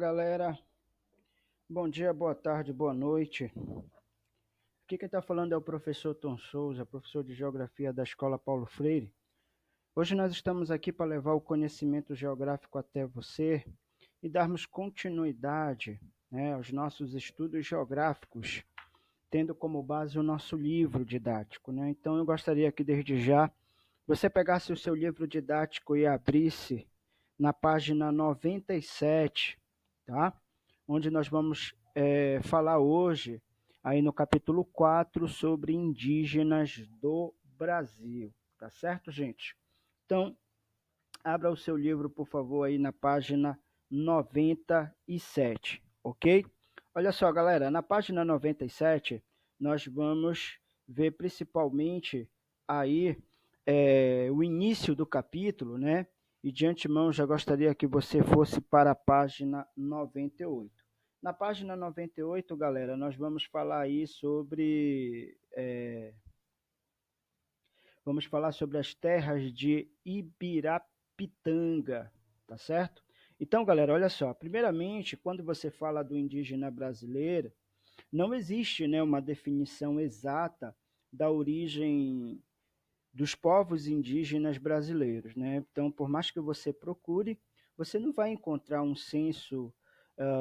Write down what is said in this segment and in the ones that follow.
galera. Bom dia, boa tarde, boa noite. Aqui quem está falando é o professor Tom Souza, professor de Geografia da Escola Paulo Freire. Hoje nós estamos aqui para levar o conhecimento geográfico até você e darmos continuidade, aos nossos estudos geográficos, tendo como base o nosso livro didático, né? Então eu gostaria que desde já você pegasse o seu livro didático e abrisse na página 97, tá? Onde nós vamos falar hoje, aí no capítulo 4, sobre indígenas do Brasil, tá certo, gente? Então, abra o seu livro, por favor, aí na página 97, ok? Olha só, galera, na página 97, nós vamos ver principalmente aí o início do capítulo, né? E de antemão já gostaria que você fosse para a página 98. Na página 98, galera, nós vamos falar aí sobre as terras de Ibirapitanga, tá certo? Então, galera, olha só, primeiramente, quando você fala do indígena brasileiro, não existe, né, uma definição exata da origem dos povos indígenas brasileiros, né? Então, por mais que você procure, você não vai encontrar um censo,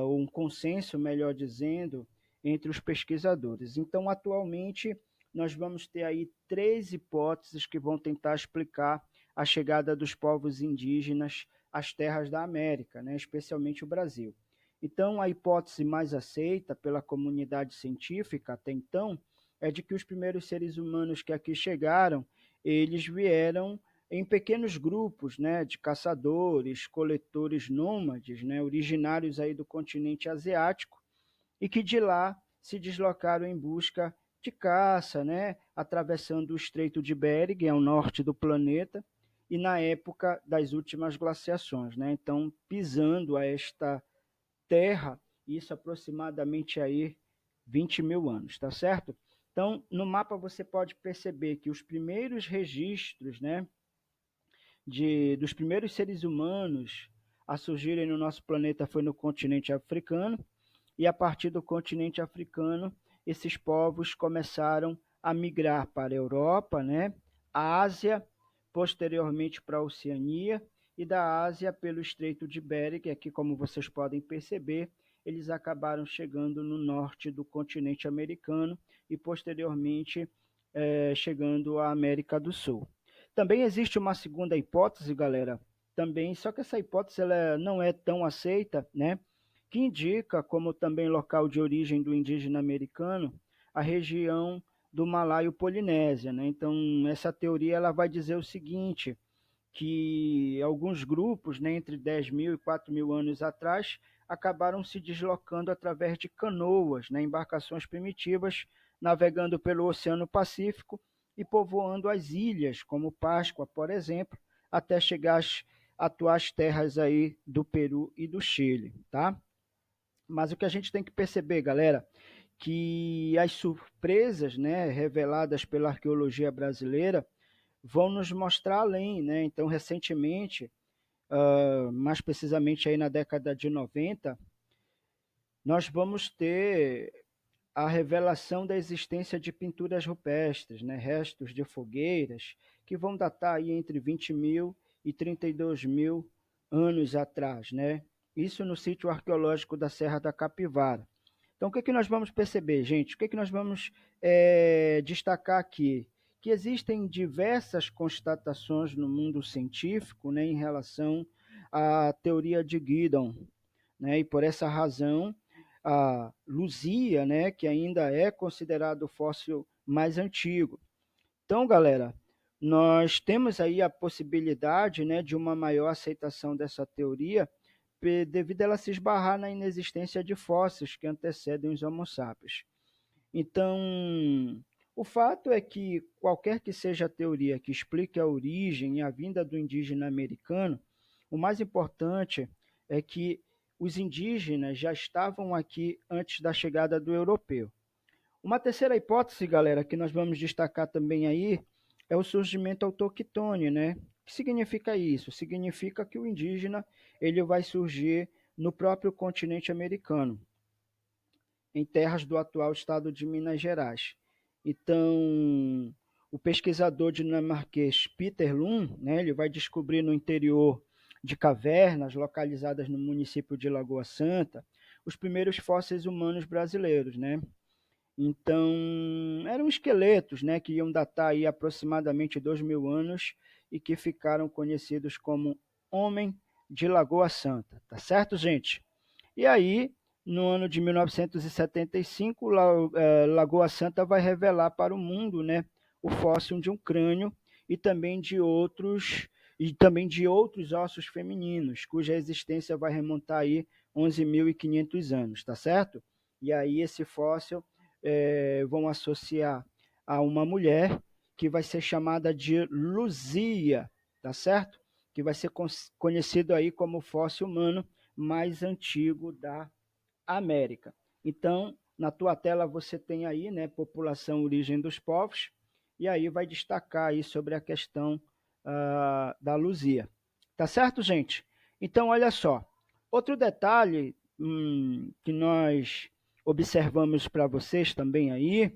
ou um consenso, melhor dizendo, entre os pesquisadores. Então, atualmente, nós vamos ter aí três hipóteses que vão tentar explicar a chegada dos povos indígenas às terras da América, né? Especialmente o Brasil. Então, a hipótese mais aceita pela comunidade científica até então é de que os primeiros seres humanos que aqui chegaram eles vieram em pequenos grupos, né, de caçadores, coletores nômades, né, originários aí do continente asiático, e que de lá se deslocaram em busca de caça, né, atravessando o Estreito de Bering, ao norte do planeta, e na época das últimas glaciações, né, então pisando a esta terra, isso aproximadamente aí 20 mil anos, tá certo? Então, no mapa você pode perceber que os primeiros registros, né, dos primeiros seres humanos a surgirem no nosso planeta foi no continente africano, e a partir do continente africano, esses povos começaram a migrar para a Europa, né, a Ásia, posteriormente para a Oceania, e da Ásia pelo Estreito de Bering, aqui como vocês podem perceber, eles acabaram chegando no norte do continente americano e posteriormente chegando à América do Sul. Também existe uma segunda hipótese, galera, também, só que essa hipótese ela não é tão aceita, né? Que indica como também local de origem do indígena americano a região do Malaio-Polinésia, né? Então, essa teoria ela vai dizer o seguinte, que alguns grupos, né, entre 10 mil e 4 mil anos atrás, acabaram se deslocando através de canoas, né, embarcações primitivas, navegando pelo Oceano Pacífico e povoando as ilhas, como Páscoa, por exemplo, até chegar às atuais terras aí do Peru e do Chile, tá? Mas o que a gente tem que perceber, galera, que as surpresas, né, reveladas pela arqueologia brasileira vão nos mostrar além, né? Então, recentemente, mais precisamente aí na década de 90, nós vamos ter a revelação da existência de pinturas rupestres, né? Restos de fogueiras, que vão datar aí entre 20 mil e 32 mil anos atrás, né? Isso no sítio arqueológico da Serra da Capivara. Então, o que, que nós vamos perceber, gente? O que, que nós vamos destacar aqui? Que existem diversas constatações no mundo científico, né, em relação à teoria de Giddon, né, e por essa razão a Luzia, né, que ainda é considerado o fóssil mais antigo. Então, galera, nós temos aí a possibilidade, né, de uma maior aceitação dessa teoria devido a ela se esbarrar na inexistência de fósseis que antecedem os Homo sapiens. Então, o fato é que qualquer que seja a teoria que explique a origem e a vinda do indígena americano, o mais importante é que os indígenas já estavam aqui antes da chegada do europeu. Uma terceira hipótese, galera, que nós vamos destacar também aí, é o surgimento autóctone, né? O que significa isso? Significa que o indígena ele vai surgir no próprio continente americano, em terras do atual estado de Minas Gerais. Então, o pesquisador dinamarquês Peter Lund, né, ele vai descobrir no interior de cavernas localizadas no município de Lagoa Santa os primeiros fósseis humanos brasileiros, né? Então, eram esqueletos, né, que iam datar aí aproximadamente 2.000 anos e que ficaram conhecidos como Homem de Lagoa Santa, tá certo, gente? E aí, no ano de 1975, Lagoa Santa vai revelar para o mundo, né, o fóssil de um crânio e também de outros ossos femininos, cuja existência vai remontar aí 11.500 anos, tá certo? E aí esse fóssil vão associar a uma mulher que vai ser chamada de Luzia, tá certo? Que vai ser conhecido aí como o fóssil humano mais antigo da América. Então, na tua tela você tem aí, né, população, origem dos povos, e aí vai destacar aí sobre a questão da Luzia. Tá certo, gente? Então, olha só. Outro detalhe que nós observamos para vocês também aí,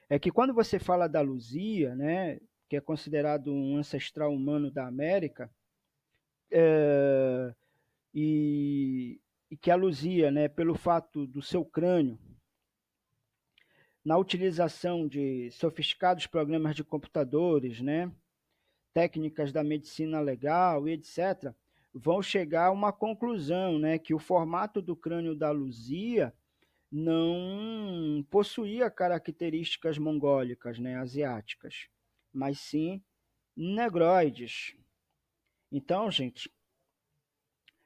é que quando você fala da Luzia, né, que é considerado um ancestral humano da América, e, e que a Luzia, né, pelo fato do seu crânio, na utilização de sofisticados programas de computadores, né, técnicas da medicina legal e etc., vão chegar a uma conclusão, né, que o formato do crânio da Luzia não possuía características mongólicas, né, asiáticas, mas sim negroides. Então, gente,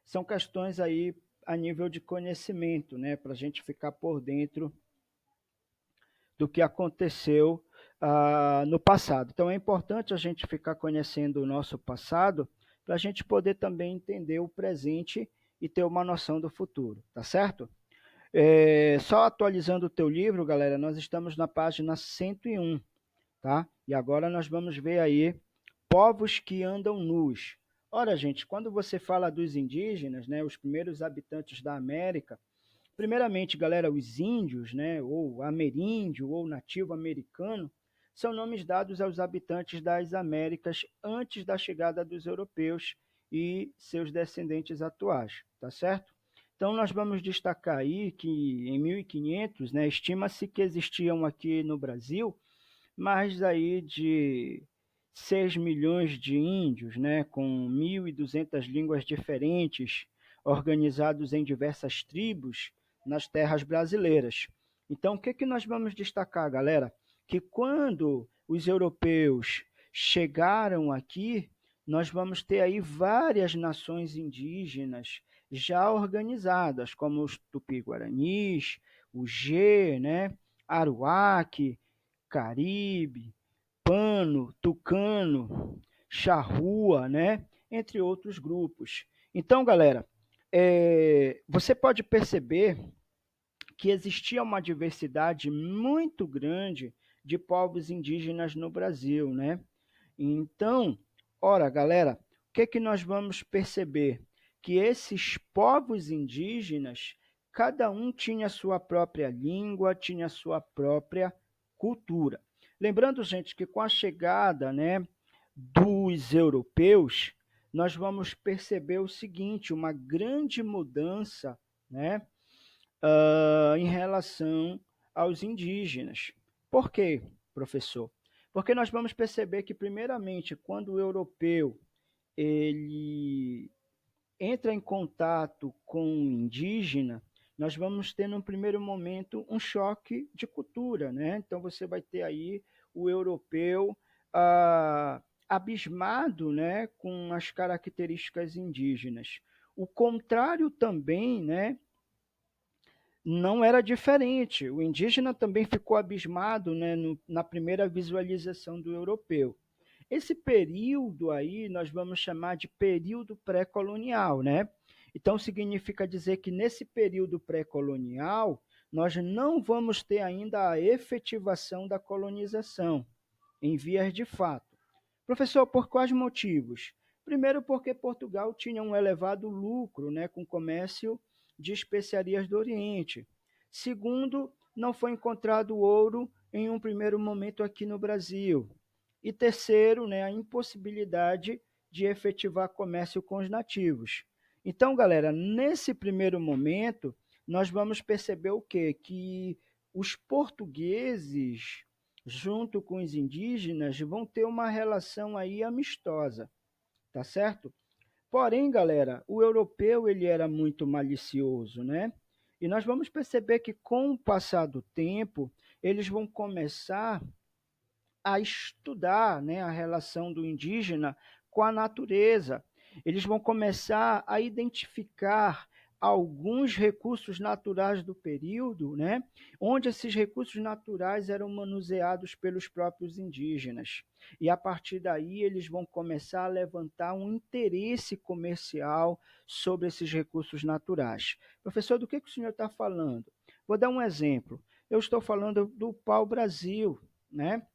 são questões aí a nível de conhecimento, né, para a gente ficar por dentro do que aconteceu no passado. Então é importante a gente ficar conhecendo o nosso passado para a gente poder também entender o presente e ter uma noção do futuro, tá certo? Só atualizando o teu livro, galera, nós estamos na página 101, tá? E agora nós vamos ver aí povos que andam nus. Ora, gente, quando você fala dos indígenas, né, os primeiros habitantes da América, primeiramente, galera, os índios, né, ou ameríndio ou nativo americano, são nomes dados aos habitantes das Américas antes da chegada dos europeus e seus descendentes atuais, tá certo? Então, nós vamos destacar aí que em 1500, né, estima-se que existiam aqui no Brasil mais aí de 6 milhões de índios, né, com 1.200 línguas diferentes, organizados em diversas tribos nas terras brasileiras. Então, o que, que nós vamos destacar, galera? Que quando os europeus chegaram aqui, nós vamos ter aí várias nações indígenas já organizadas, como os Tupi-Guaranis, o G, né, Aruaque, Caribe, Pano, Tucano, Charrua, né? Entre outros grupos. Então, galera, você pode perceber que existia uma diversidade muito grande de povos indígenas no Brasil, né? Então, ora, galera, o que que nós vamos perceber? Que esses povos indígenas, cada um tinha sua própria língua, tinha sua própria cultura. Lembrando, gente, que com a chegada, né, dos europeus, nós vamos perceber o seguinte, uma grande mudança, né, em relação aos indígenas. Por quê, professor? Porque nós vamos perceber que, primeiramente, quando o europeu ele entra em contato com o indígena, nós vamos ter, num primeiro momento, um choque de cultura, né? Então, você vai ter aí o europeu abismado, né, com as características indígenas. O contrário também, né, não era diferente. O indígena também ficou abismado, né, na primeira visualização do europeu. Esse período aí nós vamos chamar de período pré-colonial, né? Então significa dizer que nesse período pré-colonial nós não vamos ter ainda a efetivação da colonização em vias de fato. Professor, por quais motivos? Primeiro porque Portugal tinha um elevado lucro, né, com o comércio de especiarias do Oriente. Segundo, não foi encontrado ouro em um primeiro momento aqui no Brasil. E terceiro, né, a impossibilidade de efetivar comércio com os nativos. Então, galera, nesse primeiro momento, nós vamos perceber o quê? Que os portugueses, junto com os indígenas, vão ter uma relação aí amistosa, tá certo? Porém, galera, o europeu ele era muito malicioso, né? E nós vamos perceber que com o passar do tempo, eles vão começar a estudar, né, a relação do indígena com a natureza. Eles vão começar a identificar alguns recursos naturais do período, né, onde esses recursos naturais eram manuseados pelos próprios indígenas. E a partir daí eles vão começar a levantar um interesse comercial sobre esses recursos naturais. Professor, do que o senhor está falando? Vou dar um exemplo. Eu estou falando do pau-brasil, né?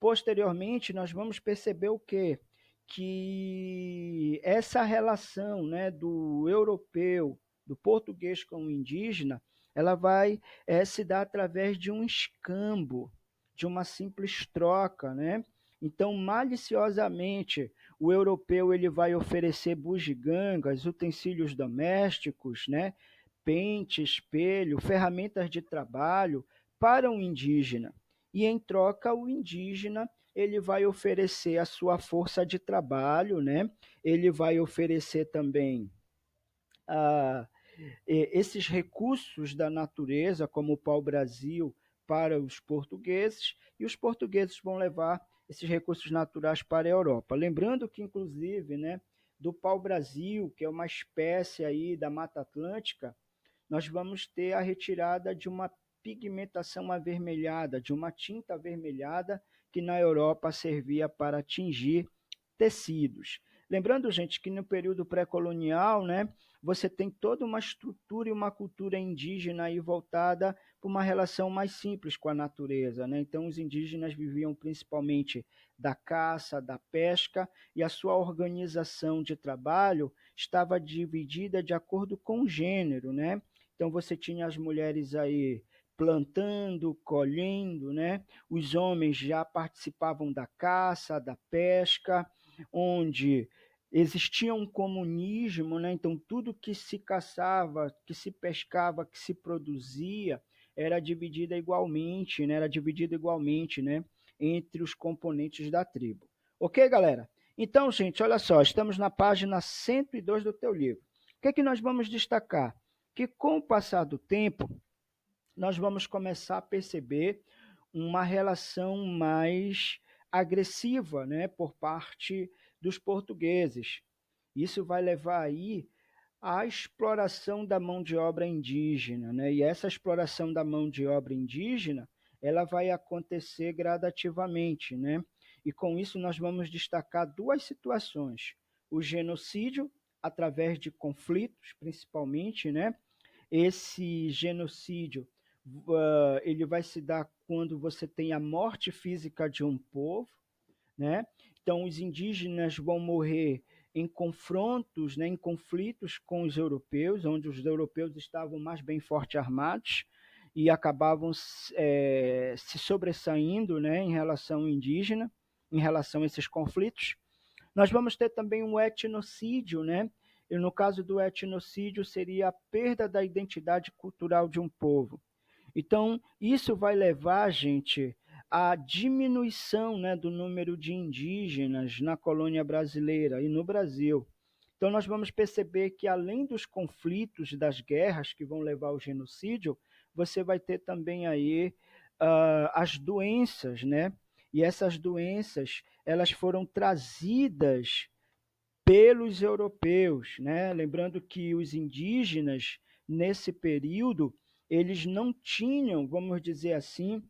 Posteriormente, nós vamos perceber o quê? Que essa relação, né, do europeu, do português com o indígena, ela vai se dar através de um escambo, de uma simples troca, né? Então, maliciosamente, o europeu ele vai oferecer bugigangas, utensílios domésticos, né? Pente, espelho, ferramentas de trabalho para o indígena. E em troca, o indígena ele vai oferecer a sua força de trabalho, né? Ele vai oferecer também ah, esses recursos da natureza, como o pau-brasil, para os portugueses, e os portugueses vão levar esses recursos naturais para a Europa. Lembrando que, inclusive, né, do pau-brasil, que é uma espécie aí da Mata Atlântica, nós vamos ter a retirada de uma pigmentação avermelhada, de uma tinta avermelhada que na Europa servia para tingir tecidos. Lembrando, gente, que no período pré-colonial, né, você tem toda uma estrutura e uma cultura indígena aí voltada para uma relação mais simples com a natureza, né? Então, os indígenas viviam principalmente da caça, da pesca, e a sua organização de trabalho estava dividida de acordo com o gênero, né? Então, você tinha as mulheres aí plantando, colhendo, né? Os homens já participavam da caça, da pesca, onde existia um comunismo, né? Então tudo que se caçava, que se pescava, que se produzia era dividido igualmente, né? Era dividido igualmente, né? Entre os componentes da tribo. Ok, galera? Então, gente, olha só, estamos na página 102 do teu livro. O que é que nós vamos destacar? Que com o passar do tempo, nós vamos começar a perceber uma relação mais agressiva, né, por parte dos portugueses. Isso vai levar aí à exploração da mão de obra indígena, né? E essa exploração da mão de obra indígena, ela vai acontecer gradativamente, né? E com isso nós vamos destacar duas situações: o genocídio através de conflitos, principalmente, né? Esse genocídio ele vai se dar quando você tem a morte física de um povo, né? Então, os indígenas vão morrer em confrontos, né, em conflitos com os europeus, onde os europeus estavam mais bem forte armados e acabavam se sobressaindo, né, em relação ao indígena, em relação a esses conflitos. Nós vamos ter também um etnocídio, né? E no caso do etnocídio seria a perda da identidade cultural de um povo. Então, isso vai levar, gente, à diminuição, né, do número de indígenas na colônia brasileira e no Brasil. Então, nós vamos perceber que, além dos conflitos, das guerras que vão levar ao genocídio, você vai ter também aí as doenças, né? E essas doenças, elas foram trazidas pelos europeus, né? Lembrando que os indígenas, nesse período, eles não tinham, vamos dizer assim,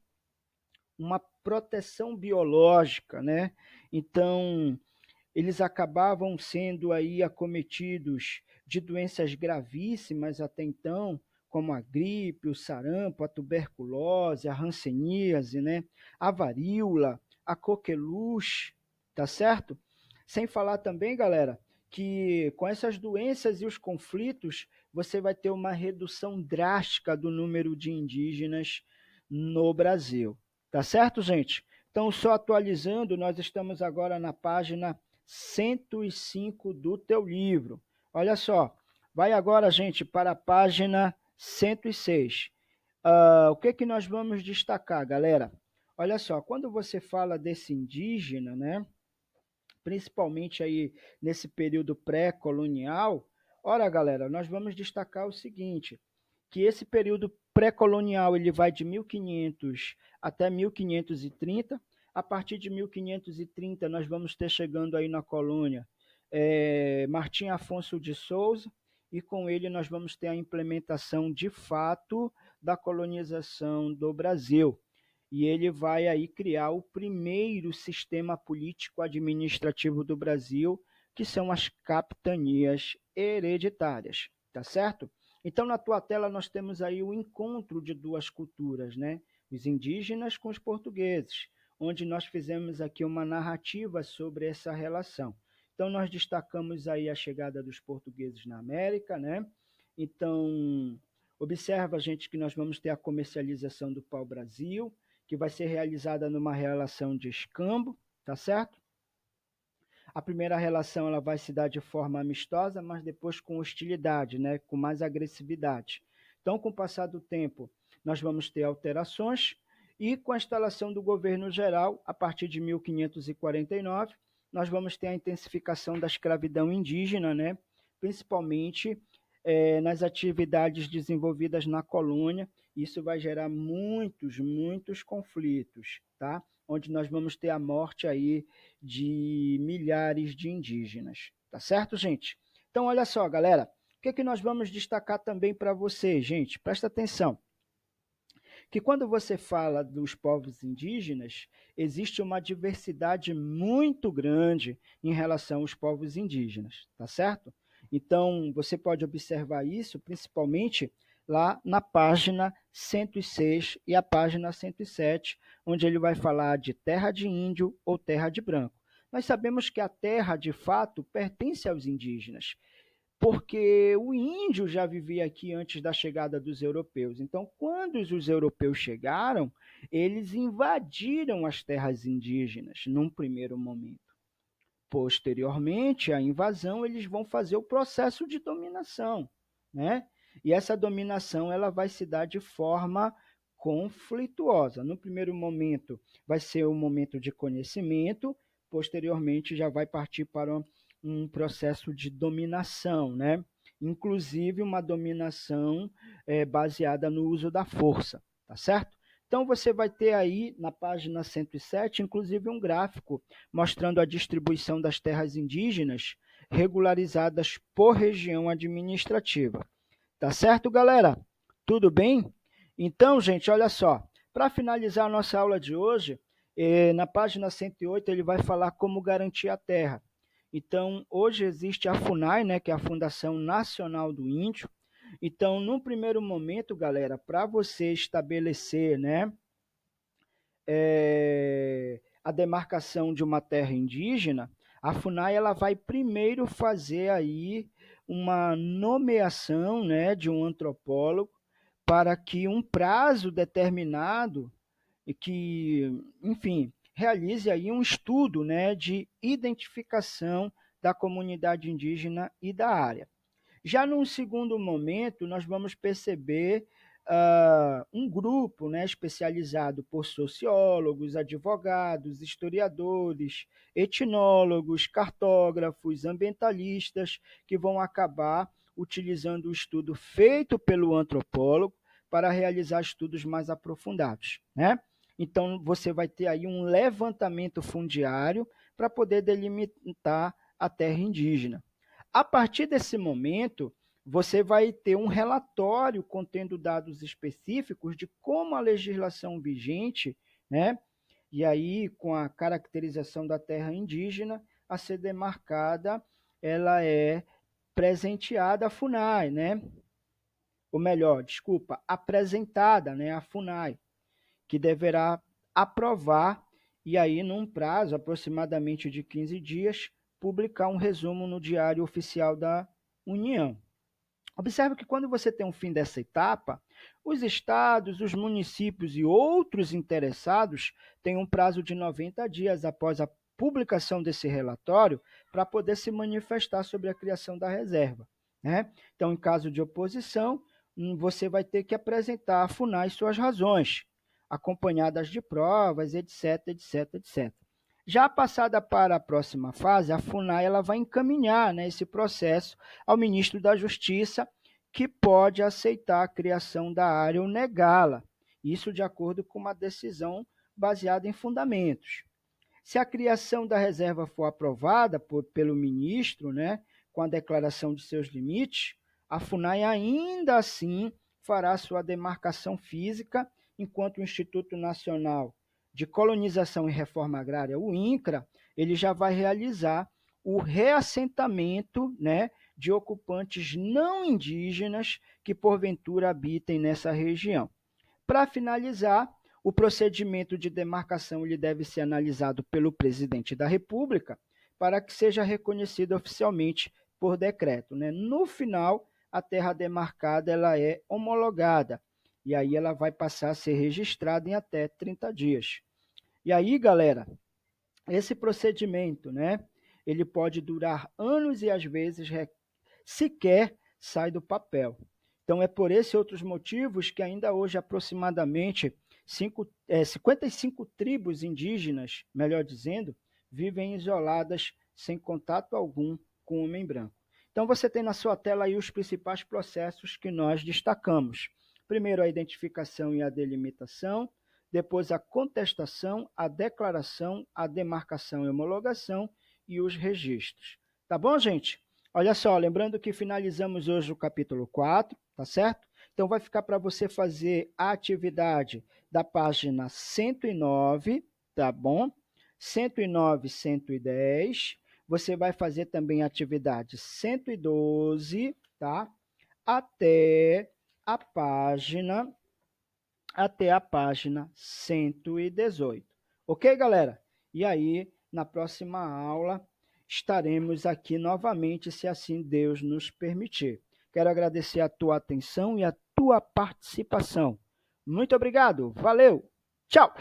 uma proteção biológica, né? Então, eles acabavam sendo aí acometidos de doenças gravíssimas até então, como a gripe, o sarampo, a tuberculose, a hanseníase, né? A varíola, a coqueluche, tá certo? Sem falar também, galera, que com essas doenças e os conflitos, você vai ter uma redução drástica do número de indígenas no Brasil. Tá certo, gente? Então, só atualizando, nós estamos agora na página 105 do teu livro. Olha só, vai agora, gente, para a página 106. O que que nós vamos destacar, galera? Olha só, quando você fala desse indígena, né, principalmente aí nesse período pré-colonial, ora, galera, nós vamos destacar o seguinte, que esse período pré-colonial ele vai de 1500 até 1530. A partir de 1530 nós vamos ter chegando aí na colônia Martim Afonso de Souza, e com ele nós vamos ter a implementação de fato da colonização do Brasil. E ele vai aí criar o primeiro sistema político-administrativo do Brasil, que são as capitanias hereditárias, tá certo? Então, na tua tela, nós temos aí o encontro de duas culturas, né? Os indígenas com os portugueses, onde nós fizemos aqui uma narrativa sobre essa relação. Então, nós destacamos aí a chegada dos portugueses na América, né? Então, observa, gente, que nós vamos ter a comercialização do pau-brasil, que vai ser realizada numa relação de escambo, tá certo? A primeira relação ela vai se dar de forma amistosa, mas depois com hostilidade, né? Com mais agressividade. Então, com o passar do tempo, nós vamos ter alterações e com a instalação do governo geral, a partir de 1549, nós vamos ter a intensificação da escravidão indígena, né? Principalmente nas atividades desenvolvidas na colônia. Isso vai gerar muitos conflitos, tá? Onde nós vamos ter a morte aí de milhares de indígenas, tá certo, gente? Então, olha só, galera, o que é que nós vamos destacar também para vocês, gente? Presta atenção, que quando você fala dos povos indígenas, existe uma diversidade muito grande em relação aos povos indígenas, tá certo? Então, você pode observar isso principalmente lá na página 106 e a página 107, onde ele vai falar de terra de índio ou terra de branco. Nós sabemos que a terra, de fato, pertence aos indígenas, porque o índio já vivia aqui antes da chegada dos europeus. Então, quando os europeus chegaram, eles invadiram as terras indígenas num primeiro momento. Posteriormente à invasão, eles vão fazer o processo de dominação, né? E essa dominação ela vai se dar de forma conflituosa. No primeiro momento, vai ser um momento de conhecimento, posteriormente já vai partir para um processo de dominação, né? Inclusive uma dominação baseada no uso da força, tá certo? Então você vai ter aí na página 107, inclusive um gráfico mostrando a distribuição das terras indígenas regularizadas por região administrativa. Tá certo, galera? Tudo bem? Então, gente, olha só. Para finalizar a nossa aula de hoje, na página 108 ele vai falar como garantir a terra. Então, hoje existe a FUNAI, né, que é a Fundação Nacional do Índio. Então, num primeiro momento, galera, para você estabelecer, né, a demarcação de uma terra indígena, a FUNAI ela vai primeiro fazer aí uma nomeação, né, de um antropólogo para que um prazo determinado e que, enfim, realize aí um estudo, né, de identificação da comunidade indígena e da área. Já num segundo momento, nós vamos perceber um grupo, né, especializado por sociólogos, advogados, historiadores, etnólogos, cartógrafos, ambientalistas, que vão acabar utilizando o estudo feito pelo antropólogo para realizar estudos mais aprofundados, né? Então, você vai ter aí um levantamento fundiário para poder delimitar a terra indígena. A partir desse momento, você vai ter um relatório contendo dados específicos de como a legislação vigente, né, e aí com a caracterização da terra indígena a ser demarcada, ela é presenteada à FUNAI, né? Ou melhor, desculpa, apresentada, né, à FUNAI, que deverá aprovar e aí num prazo aproximadamente de 15 dias publicar um resumo no Diário Oficial da União. Observe que quando você tem um fim dessa etapa, os estados, os municípios e outros interessados têm um prazo de 90 dias após a publicação desse relatório para poder se manifestar sobre a criação da reserva, né? Então, em caso de oposição, você vai ter que apresentar à FUNAI suas razões, acompanhadas de provas, etc, etc, etc. Já passada para a próxima fase, a FUNAI ela vai encaminhar, né, esse processo ao ministro da Justiça, que pode aceitar a criação da área ou negá-la, isso de acordo com uma decisão baseada em fundamentos. Se a criação da reserva for aprovada pelo ministro, né, com a declaração de seus limites, a FUNAI ainda assim fará sua demarcação física, enquanto o Instituto Nacional de Colonização e Reforma Agrária, o INCRA, ele já vai realizar o reassentamento, né, de ocupantes não indígenas que porventura habitem nessa região. Para finalizar, o procedimento de demarcação ele deve ser analisado pelo presidente da República para que seja reconhecido oficialmente por decreto, né? No final, a terra demarcada ela é homologada e aí ela vai passar a ser registrada em até 30 dias. E aí, galera, esse procedimento, né, ele pode durar anos e às vezes sequer sai do papel. Então, é por esses outros motivos que ainda hoje aproximadamente 55 tribos indígenas, melhor dizendo, vivem isoladas sem contato algum com o homem branco. Então, você tem na sua tela aí os principais processos que nós destacamos. Primeiro, a identificação e a delimitação, depois a contestação, a declaração, a demarcação e homologação e os registros. Tá bom, gente? Olha só, lembrando que finalizamos hoje o capítulo 4, tá certo? Então, vai ficar para você fazer a atividade da página 109, tá bom? 109, 110. Você vai fazer também a atividade 112, tá? Até a página 118. Ok, galera? E aí, na próxima aula, estaremos aqui novamente, se assim Deus nos permitir. Quero agradecer a tua atenção e a tua participação. Muito obrigado, valeu, tchau!